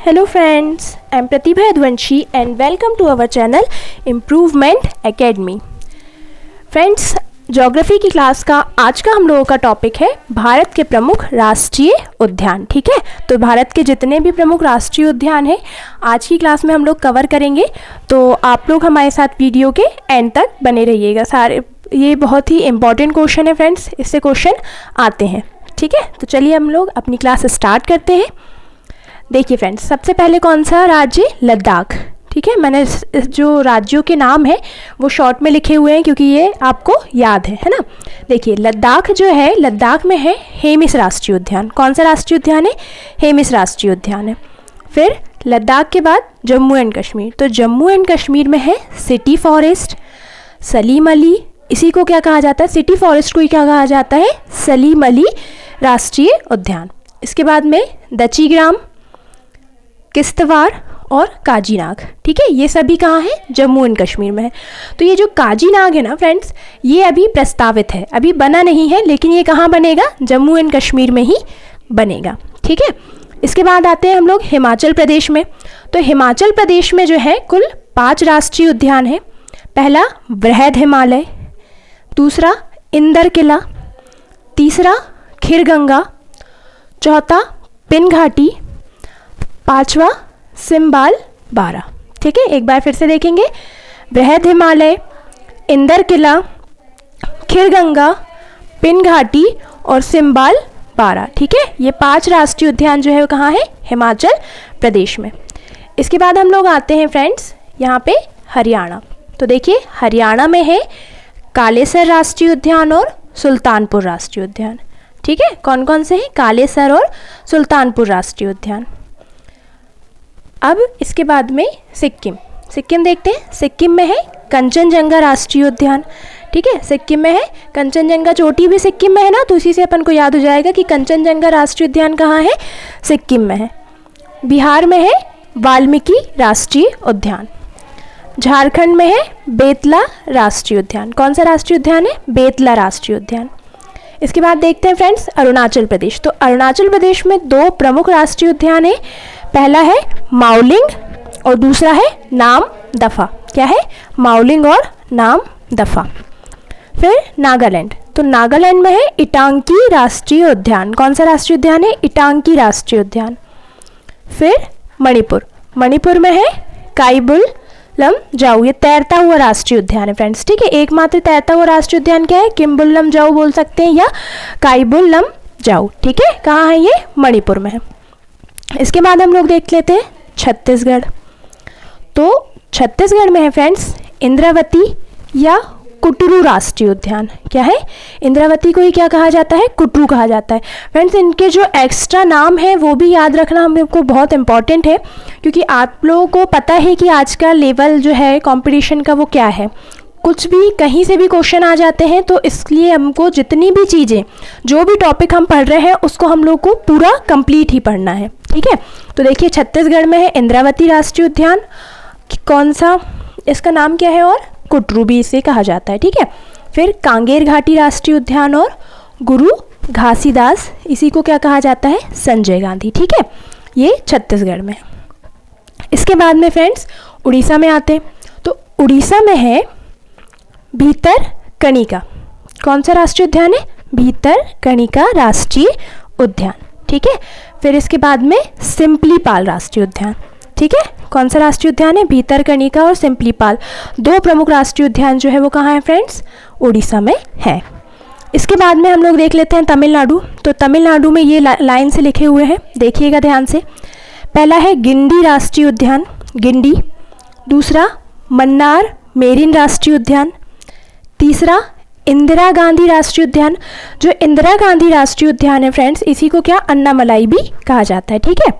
Hello friends, I am Pratibha Yadvanshi and welcome to our channel Improvement Academy। Friends, geography की class का आज का हम लोगों का टॉपिक है भारत के प्रमुख राष्ट्रीय उद्यान। ठीक है, तो भारत के जितने भी प्रमुख राष्ट्रीय उद्यान हैं आज की क्लास में हम लोग कवर करेंगे, तो आप लोग हमारे साथ वीडियो के एंड तक बने रहिएगा। सारे ये बहुत ही इंपॉर्टेंट क्वेश्चन है फ्रेंड्स, इससे क्वेश्चन आते हैं। ठीक है, तो चलिए हम लोग अपनी क्लास स्टार्ट करते हैं। देखिए फ्रेंड्स, सबसे पहले कौन सा राज्य? लद्दाख। ठीक है, मैंने जो राज्यों के नाम है वो शॉर्ट में लिखे हुए हैं क्योंकि ये आपको याद है ना। देखिए लद्दाख जो है, लद्दाख में है हेमिस राष्ट्रीय उद्यान। कौन सा राष्ट्रीय उद्यान है? हेमिस राष्ट्रीय उद्यान है। फिर लद्दाख के बाद जम्मू एंड कश्मीर, तो जम्मू एंड कश्मीर में है सिटी फॉरेस्ट, सलीम अली। इसी को क्या कहा जाता है? सिटी फॉरेस्ट को ही क्या कहा जाता है? सलीम अली राष्ट्रीय उद्यान। इसके बाद में दचीग्राम, किश्तवाड़ और काजीनाग। ठीक है, ये सभी कहाँ है? जम्मू एंड कश्मीर में है। तो ये जो काजीनाग है ना फ्रेंड्स, ये अभी प्रस्तावित है, अभी बना नहीं है, लेकिन ये कहाँ बनेगा? जम्मू एंड कश्मीर में ही बनेगा। ठीक है, इसके बाद आते हैं हम लोग हिमाचल प्रदेश में। तो हिमाचल प्रदेश में जो है कुल 5 राष्ट्रीय उद्यान है। पहला बृहद हिमालय, दूसरा इंदर किला, तीसरा खीरगंगा, चौथा पिन घाटी, पांचवा सिम्बाल बारा। ठीक है, एक बार फिर से देखेंगे। बृहद हिमालय, इंदर किला, खीरगंगा, पिन घाटी और सिम्बाल बारा। ठीक है, ये 5 राष्ट्रीय उद्यान जो है वो कहाँ है? हिमाचल प्रदेश में। इसके बाद हम लोग आते हैं फ्रेंड्स यहाँ पे हरियाणा। तो देखिए हरियाणा में है कालेसर राष्ट्रीय उद्यान और सुल्तानपुर राष्ट्रीय उद्यान। ठीक है, कौन कौन से हैं? कालेसर और सुल्तानपुर राष्ट्रीय उद्यान। अब इसके बाद में सिक्किम, सिक्किम देखते हैं। सिक्किम में है कंचनजंगा राष्ट्रीय उद्यान। ठीक है, सिक्किम में है कंचनजंगा चोटी भी सिक्किम में है ना, तो इसी से अपन को याद हो जाएगा कि कंचनजंगा राष्ट्रीय उद्यान कहाँ है? सिक्किम में है। बिहार में है वाल्मीकि राष्ट्रीय उद्यान। झारखंड में है बेतला राष्ट्रीय उद्यान। कौन सा राष्ट्रीय उद्यान है? बेतला राष्ट्रीय उद्यान। इसके बाद देखते हैं फ्रेंड्स अरुणाचल प्रदेश। तो अरुणाचल प्रदेश में 2 प्रमुख राष्ट्रीय उद्यान है। पहला है माउलिंग और दूसरा है नाम दफा। क्या है? माउलिंग और नाम दफा। फिर नागालैंड, तो नागालैंड में है इटांकी राष्ट्रीय उद्यान। कौन सा राष्ट्रीय उद्यान है? इटांकी राष्ट्रीय उद्यान। फिर मणिपुर, मणिपुर में है काइबुल लमजाऊ, ये तैरता हुआ राष्ट्रीय उद्यान है फ्रेंड्स। ठीक है, एकमात्र तैरता हुआ राष्ट्रीय उद्यान क्या है? किम्बुल लमजाऊ बोल सकते हैं या काइबुल लमजाऊ। ठीक है, कहाँ है ये? मणिपुर में है। इसके बाद हम लोग देख लेते हैं छत्तीसगढ़। तो छत्तीसगढ़ में है फ्रेंड्स इंद्रावती या कुटरू राष्ट्रीय उद्यान। क्या है? इंद्रावती को ही क्या कहा जाता है? कुटरू कहा जाता है। फ्रेंड्स, इनके जो एक्स्ट्रा नाम है वो भी याद रखना हम लोग को बहुत इंपॉर्टेंट है, क्योंकि आप लोगों को पता है कि आज का लेवल जो है कंपटीशन का वो क्या है, कुछ भी कहीं से भी क्वेश्चन आ जाते हैं। तो इसलिए हमको जितनी भी चीज़ें, जो भी टॉपिक हम पढ़ रहे हैं उसको हम लोग को पूरा कंप्लीट ही पढ़ना है। ठीक है, तो देखिए छत्तीसगढ़ में है इंद्रावती राष्ट्रीय उद्यान। कौन सा? इसका नाम क्या है? और कुटरू भी इसे कहा जाता है। ठीक है, फिर कांगेर घाटी राष्ट्रीय उद्यान और गुरु घासीदास, इसी को क्या कहा जाता है? संजय गांधी। ठीक है, ये छत्तीसगढ़ में। इसके बाद में फ्रेंड्स उड़ीसा में आते हैं। तो उड़ीसा में है भितरकनिका। कौन सा राष्ट्रीय उद्यान है? भितरकनिका राष्ट्रीय उद्यान। ठीक है, फिर इसके बाद में सिम्पलीपाल राष्ट्रीय उद्यान। ठीक है, कौन सा राष्ट्रीय उद्यान है? भितरकनिका और सिम्पलीपाल, 2 प्रमुख राष्ट्रीय उद्यान जो है वो कहाँ है फ्रेंड्स? उड़ीसा में है। इसके बाद में हम लोग देख लेते हैं तमिलनाडु। तो तमिलनाडु में ये लाइन से लिखे हुए हैं, देखिएगा ध्यान से। पहला है गिंडी राष्ट्रीय उद्यान, गिंडी। दूसरा मन्नार मेरिन राष्ट्रीय उद्यान। तीसरा इंदिरा गांधी राष्ट्रीय उद्यान। जो इंदिरा गांधी राष्ट्रीय उद्यान है फ्रेंड्स, इसी को क्या? अन्नामलाई भी कहा जाता है। ठीक है,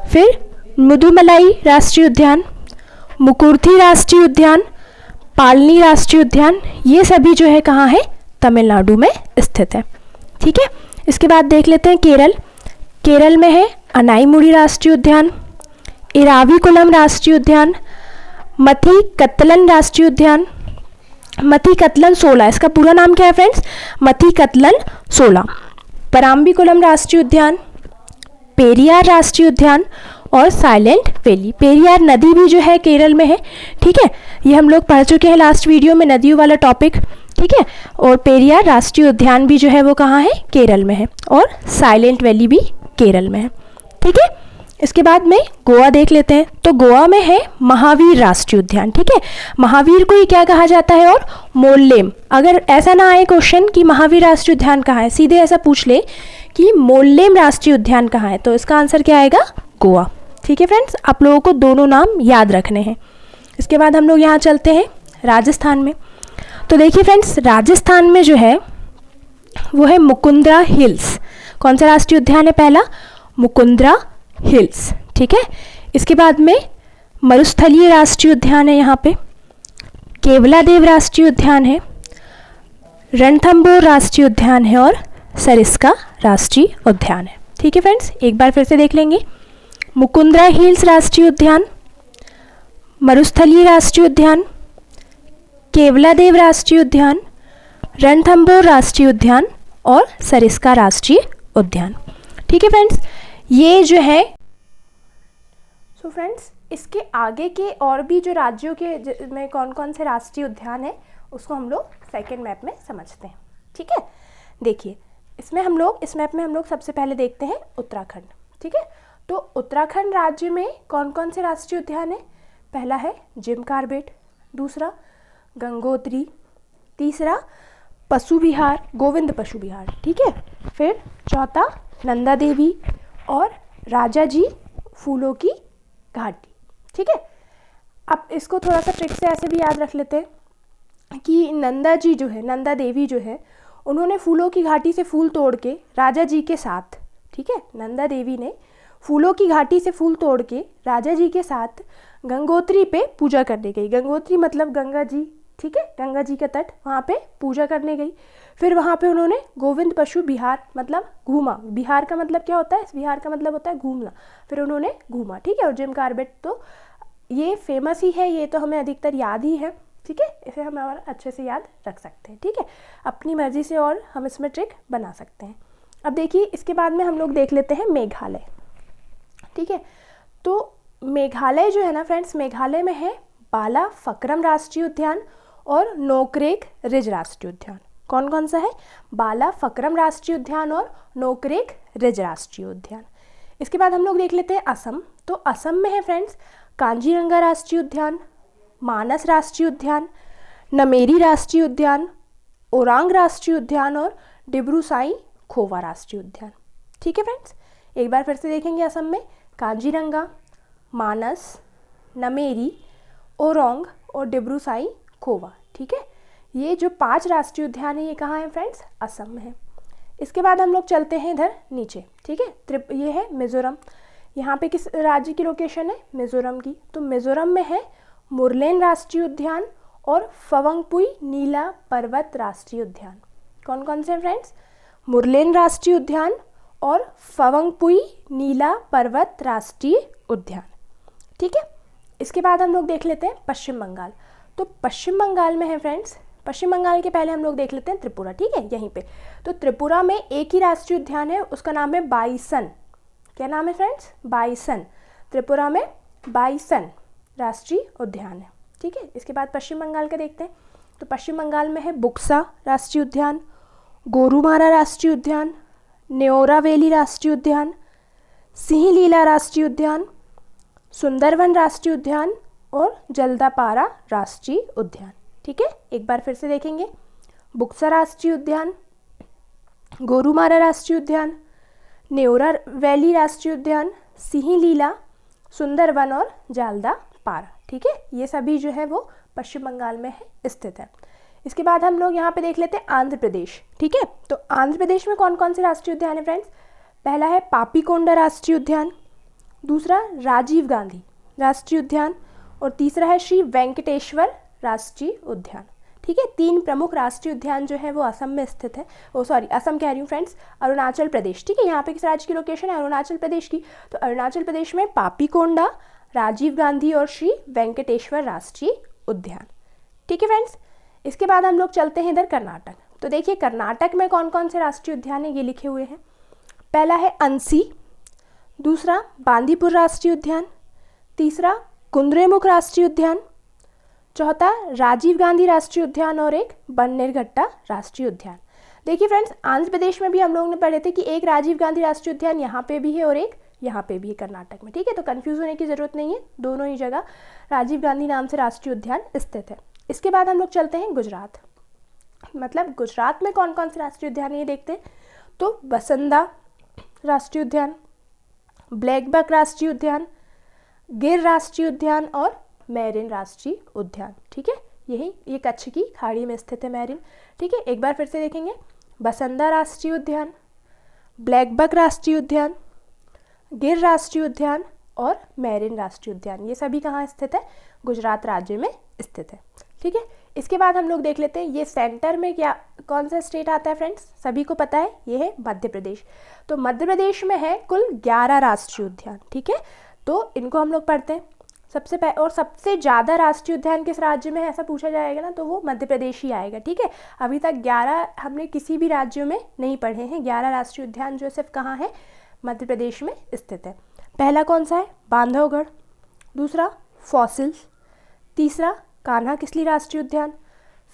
फिर मुदुमलाई राष्ट्रीय उद्यान, मुकुर्थी राष्ट्रीय उद्यान, पालनी राष्ट्रीय उद्यान, ये सभी जो है कहाँ है? तमिलनाडु में स्थित है। ठीक है, इसके बाद देख लेते हैं केरल। केरल में है अनाईमुड़ी राष्ट्रीय उद्यान, इराविकुलम राष्ट्रीय उद्यान, मथीकतलन राष्ट्रीय उद्यान, मथीकतलन 16, इसका पूरा नाम क्या है फ्रेंड्स? मथीकतलन 16, पराम्बिकुलम राष्ट्रीय उद्यान, पेरियार राष्ट्रीय उद्यान और साइलेंट वैली। पेरियार नदी भी जो है केरल में है, ठीक है, ये हम लोग पढ़ चुके हैं लास्ट वीडियो में नदियों वाला टॉपिक, ठीक है। और पेरियार राष्ट्रीय उद्यान भी जो है वो कहाँ है, केरल में है, और साइलेंट वैली भी केरल में है, ठीक है। इसके बाद में गोवा देख लेते हैं। तो गोवा में है महावीर राष्ट्रीय उद्यान, ठीक है। महावीर को ही क्या कहा जाता है, और मोल्लेम। अगर ऐसा ना आए क्वेश्चन कि महावीर राष्ट्रीय उद्यान कहाँ है, सीधे ऐसा पूछ ले कि मोल्लेम राष्ट्रीय उद्यान कहाँ है, तो इसका आंसर क्या आएगा, गोवा, ठीक है फ्रेंड्स। आप लोगों को दोनों नाम याद रखने हैं। इसके बाद हम लोग यहाँ चलते हैं राजस्थान में। तो देखिए फ्रेंड्स, राजस्थान में जो है वो है मुकुंदरा हिल्स। कौन सा राष्ट्रीय उद्यान है, पहला मुकुंदरा हिल्स, ठीक है। इसके बाद में मरुस्थलीय राष्ट्रीय उद्यान है, यहाँ पे केवलादेव राष्ट्रीय उद्यान है, रणथंबोर राष्ट्रीय उद्यान है, और सरिस्का राष्ट्रीय उद्यान है, ठीक है फ्रेंड्स। एक बार फिर से देख लेंगे, मुकुंदरा हिल्स राष्ट्रीय उद्यान, मरुस्थलीय राष्ट्रीय उद्यान, केवलादेव राष्ट्रीय उद्यान, रणथंबोर राष्ट्रीय उद्यान और सरिस्का राष्ट्रीय उद्यान, ठीक है फ्रेंड्स। ये जो है सो फ्रेंड्स, इसके आगे के और भी जो राज्यों के में कौन कौन से राष्ट्रीय उद्यान है उसको हम लोग सेकेंड मैप में समझते हैं, ठीक है। देखिए, इस मैप में हम लोग सबसे पहले देखते हैं उत्तराखंड, ठीक है। तो उत्तराखंड राज्य में कौन कौन से राष्ट्रीय उद्यान है, पहला है जिम कॉर्बेट, दूसरा गंगोत्री, तीसरा पशु विहार, गोविंद पशु विहार, ठीक है। फिर चौथा नंदा देवी और राजा जी फूलों की घाटी, ठीक है। अब इसको थोड़ा सा ट्रिक से ऐसे भी याद रख लेते हैं कि नंदा जी जो है, नंदा देवी जो है, उन्होंने फूलों की घाटी से फूल तोड़ के राजा जी के साथ, ठीक है, नंदा देवी ने फूलों की घाटी से फूल तोड़ के राजा जी के साथ गंगोत्री पे पूजा करने गई। गंगोत्री मतलब गंगा जी, ठीक है, गंगा जी का तट, वहाँ पे पूजा करने गई। फिर वहाँ पे उन्होंने गोविंद पशु विहार मतलब घूमा। बिहार का मतलब क्या होता है, इस बिहार का मतलब होता है घूमना। फिर उन्होंने घूमा, ठीक है। और जिम कॉर्बेट तो ये फेमस ही है, ये तो हमें अधिकतर याद ही है, ठीक है, इसे हम और अच्छे से याद रख सकते हैं, ठीक है। अपनी मर्जी से और हम इसमें ट्रिक बना सकते हैं। अब देखिए, इसके बाद में हम लोग देख लेते हैं मेघालय, ठीक है। तो मेघालय जो है ना फ्रेंड्स, मेघालय में है बाला फकरम राष्ट्रीय उद्यान और नोकरेक रिज राष्ट्रीय उद्यान। कौन कौन सा है, बाला फकरम राष्ट्रीय उद्यान और नोकरेक रिज राष्ट्रीय उद्यान। इसके बाद हम लोग देख लेते हैं असम। तो असम में है फ्रेंड्स कांजीरंगा राष्ट्रीय उद्यान, मानस राष्ट्रीय उद्यान, नमेरी राष्ट्रीय उद्यान, ओरांग राष्ट्रीय उद्यान और डिब्रू साई खोवा राष्ट्रीय उद्यान, ठीक है फ्रेंड्स। एक बार फिर से देखेंगे, असम में कांजीरंगा, मानस, नमेरी, ओरोंग और डिब्रू साई खोवा, ठीक है। ये जो 5 राष्ट्रीय उद्यान है ये कहाँ है फ्रेंड्स, असम में है। इसके बाद हम लोग चलते हैं इधर नीचे, ठीक है। ये है मिज़ोरम। यहाँ पे किस राज्य की लोकेशन है, मिज़ोरम की। तो मिज़ोरम में है मुरलेन राष्ट्रीय उद्यान और फवंगपुई नीला पर्वत राष्ट्रीय उद्यान। कौन कौन से हैं फ्रेंड्स, मुरलेन राष्ट्रीय उद्यान और फवंगपुई नीला पर्वत राष्ट्रीय उद्यान, ठीक है। इसके बाद हम लोग देख लेते हैं पश्चिम बंगाल। तो पश्चिम बंगाल में है फ्रेंड्स, पश्चिम बंगाल के पहले हम लोग देख लेते हैं त्रिपुरा, ठीक है, यहीं पे। तो त्रिपुरा में एक ही राष्ट्रीय उद्यान है, उसका नाम है बाइसन। क्या नाम है फ्रेंड्स, बाइसन। त्रिपुरा में बाइसन राष्ट्रीय उद्यान है, ठीक है। इसके बाद पश्चिम बंगाल का देखते हैं। तो पश्चिम बंगाल में है बुक्सा राष्ट्रीय उद्यान, गोरुमारा राष्ट्रीय उद्यान, न्योरावेली राष्ट्रीय उद्यान, सिंहलीला राष्ट्रीय उद्यान, सुंदरवन राष्ट्रीय उद्यान और जल्दापारा राष्ट्रीय उद्यान, ठीक है। एक बार फिर से देखेंगे, बुक्सा राष्ट्रीय उद्यान, गोरुमारा राष्ट्रीय उद्यान, न्योरा वैली राष्ट्रीय उद्यान, सिंहलीला, सुंदरवन और जल्दापारा, ठीक है। ये सभी जो है वो पश्चिम बंगाल में है स्थित है। इसके बाद हम लोग यहाँ पे देख लेते हैं आंध्र प्रदेश, ठीक है। तो आंध्र प्रदेश में कौन कौन से राष्ट्रीय उद्यान है फ्रेंड्स, पहला है पापीकोंडा राष्ट्रीय उद्यान, दूसरा राजीव गांधी राष्ट्रीय उद्यान और तीसरा है श्री वेंकटेश्वर राष्ट्रीय उद्यान, ठीक है। 3 प्रमुख राष्ट्रीय उद्यान जो है वो असम में स्थित है। असम कह रही हूँ फ्रेंड्स, अरुणाचल प्रदेश, ठीक है। यहाँ पे किस राज्य की लोकेशन है, अरुणाचल प्रदेश की। तो अरुणाचल प्रदेश में पापीकोंडा, राजीव गांधी और श्री वेंकटेश्वर राष्ट्रीय उद्यान, ठीक है फ्रेंड्स। इसके बाद हम लोग चलते हैं इधर कर्नाटक। तो देखिए कर्नाटक में कौन कौन से राष्ट्रीय उद्यान है ये लिखे हुए हैं। पहला है अंसी, दूसरा बांदीपुर राष्ट्रीय उद्यान, तीसरा कुद्रेमुख राष्ट्रीय उद्यान, चौथा राजीव गांधी राष्ट्रीय उद्यान और एक बन्नेरघट्टा राष्ट्रीय उद्यान। देखिए फ्रेंड्स, आंध्र प्रदेश में भी हम लोगों ने पढ़े थे कि एक राजीव गांधी राष्ट्रीय उद्यान यहाँ पे भी है और एक यहाँ पे भी है कर्नाटक में, ठीक है। तो कंफ्यूज होने की ज़रूरत नहीं है, दोनों ही जगह राजीव गांधी नाम से राष्ट्रीय उद्यान स्थित है। इसके बाद हम लोग चलते हैं गुजरात, मतलब गुजरात में कौन कौन से राष्ट्रीय उद्यान है ये देखते हैं। तो बसंदा राष्ट्रीय उद्यान, ब्लैक बक राष्ट्रीय उद्यान, गिर राष्ट्रीय उद्यान और मैरिन राष्ट्रीय उद्यान, ठीक है। यही ये कच्छ की खाड़ी में स्थित है मैरिन, ठीक है। एक बार फिर से देखेंगे, बसंदा राष्ट्रीय उद्यान, ब्लैक बक राष्ट्रीय उद्यान, गिर राष्ट्रीय उद्यान और मैरिन राष्ट्रीय उद्यान, ये सभी कहाँ स्थित है? गुजरात राज्य में स्थित है, ठीक है। इसके बाद हम लोग देख लेते हैं ये सेंटर में क्या कौन सा स्टेट आता है फ्रेंड्स, सभी को पता है ये है मध्य प्रदेश। तो मध्य प्रदेश में है कुल 11 राष्ट्रीय उद्यान, ठीक है। तो इनको हम लोग पढ़ते हैं सबसे पहले। और सबसे ज़्यादा राष्ट्रीय उद्यान किस राज्य में है ऐसा पूछा जाएगा ना, तो वो मध्य प्रदेश ही आएगा, ठीक है। अभी तक 11 हमने किसी भी राज्यों में नहीं पढ़े हैं, 11 राष्ट्रीय उद्यान जो सिर्फ कहाँ है? मध्य प्रदेश में स्थित है। पहला कौन सा है? बांधवगढ़, दूसरा फॉसिल्स, तीसरा कान्हा किसली राष्ट्रीय उद्यान,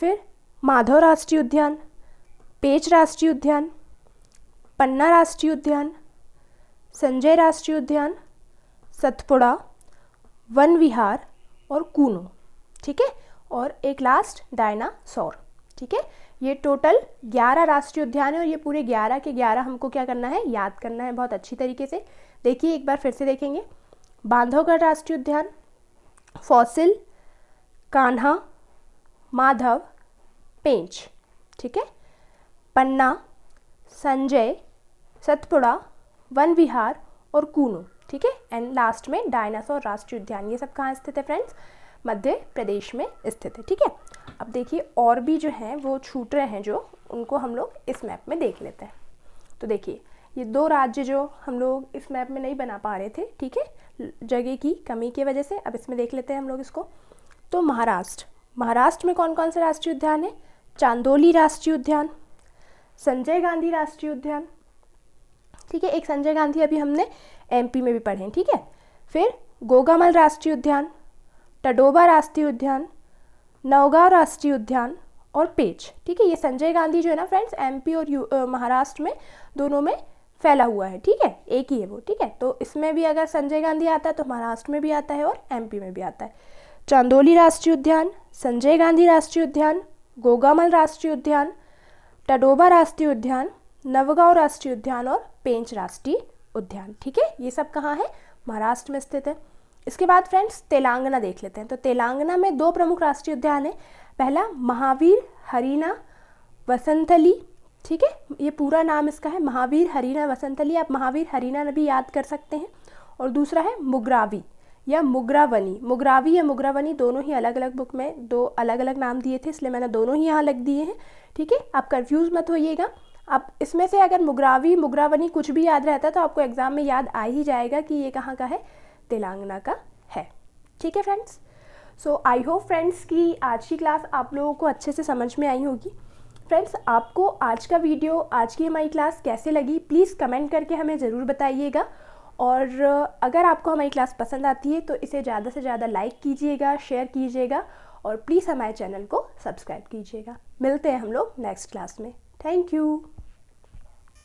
फिर माधव राष्ट्रीय उद्यान, पेंच राष्ट्रीय उद्यान, पन्ना राष्ट्रीय उद्यान, संजय राष्ट्रीय उद्यान, सतपुड़ा, वन विहार और कूनो, ठीक है। और एक लास्ट डायनासोर, ठीक है। ये टोटल 11 राष्ट्रीय उद्यान है और ये पूरे 11 के 11 हमको क्या करना है? याद करना है बहुत अच्छी तरीके से। देखिए एक बार फिर से देखेंगे, बांधवगढ़ राष्ट्रीय उद्यान, फॉसिल, कान्हा, माधव, पेंच, ठीक है, पन्ना, संजय, सतपुड़ा, वन विहार और कूनो, ठीक है। एंड लास्ट में डायनासोर राष्ट्रीय उद्यान। ये सब कहाँ स्थित है फ्रेंड्स? मध्य प्रदेश में स्थित है, ठीक है। अब देखिए और भी जो हैं वो छूट रहे हैं, जो उनको हम लोग इस मैप में देख लेते हैं। तो देखिए ये 2 राज्य जो हम लोग इस मैप में नहीं बना पा रहे थे, ठीक है, जगह की कमी की वजह से, अब इसमें देख लेते हैं हम लोग इसको। तो महाराष्ट्र में कौन कौन से राष्ट्रीय उद्यान है? चांदोली राष्ट्रीय उद्यान, संजय गांधी राष्ट्रीय उद्यान, ठीक है। एक संजय गांधी अभी हमने एमपी में भी पढ़े हैं, ठीक है। फिर गोगामल राष्ट्रीय उद्यान, टडोबा राष्ट्रीय उद्यान, नौगांव राष्ट्रीय उद्यान और पेंच, ठीक है। ये संजय गांधी जो है ना फ्रेंड्स, एमपी और महाराष्ट्र में दोनों में फैला हुआ है, ठीक है, एक ही है वो, ठीक है। तो इसमें भी अगर संजय गांधी आता है तो महाराष्ट्र में भी आता है और एमपी में भी आता है। चांदोली राष्ट्रीय उद्यान, संजय गांधी राष्ट्रीय उद्यान, गोगामल राष्ट्रीय उद्यान, टडोबा राष्ट्रीय उद्यान, नवगांव राष्ट्रीय उद्यान और पेंच राष्ट्रीय उद्यान, ठीक है। ये सब कहाँ है? महाराष्ट्र में स्थित है। इसके बाद फ्रेंड्स तेलंगाना देख लेते हैं। तो तेलंगाना में 2 प्रमुख राष्ट्रीय उद्यान है। पहला महावीर हरीना वसंतली, ठीक है, ये पूरा नाम इसका है महावीर हरीना वसंतली, आप महावीर हरीना भी याद कर सकते हैं। और दूसरा है मुगरावी या मुगरावनी, मुगरावी या मुगरावनी दोनों ही अलग अलग बुक में 2 अलग अलग नाम दिए थे, इसलिए मैंने दोनों ही यहाँ लिख दिए हैं, ठीक है। आप कंफ्यूज मत होइएगा। अब इसमें से अगर मुगरावी मुगरावनी कुछ भी याद रहता है तो आपको एग्जाम में याद आ ही जाएगा कि ये कहाँ का है? तेलंगाना का है, ठीक है friends. So I hope friends कि आज की क्लास आप लोगों को अच्छे से समझ में आई होगी। फ्रेंड्स आपको आज का वीडियो, आज की हमारी क्लास कैसे लगी प्लीज़ कमेंट करके हमें ज़रूर बताइएगा। और अगर आपको हमारी क्लास पसंद आती है तो इसे ज़्यादा से ज़्यादा लाइक कीजिएगा, शेयर कीजिएगा और प्लीज़ हमारे चैनल को सब्सक्राइब कीजिएगा। मिलते हैं हम लोग नेक्स्ट क्लास में। Thank you.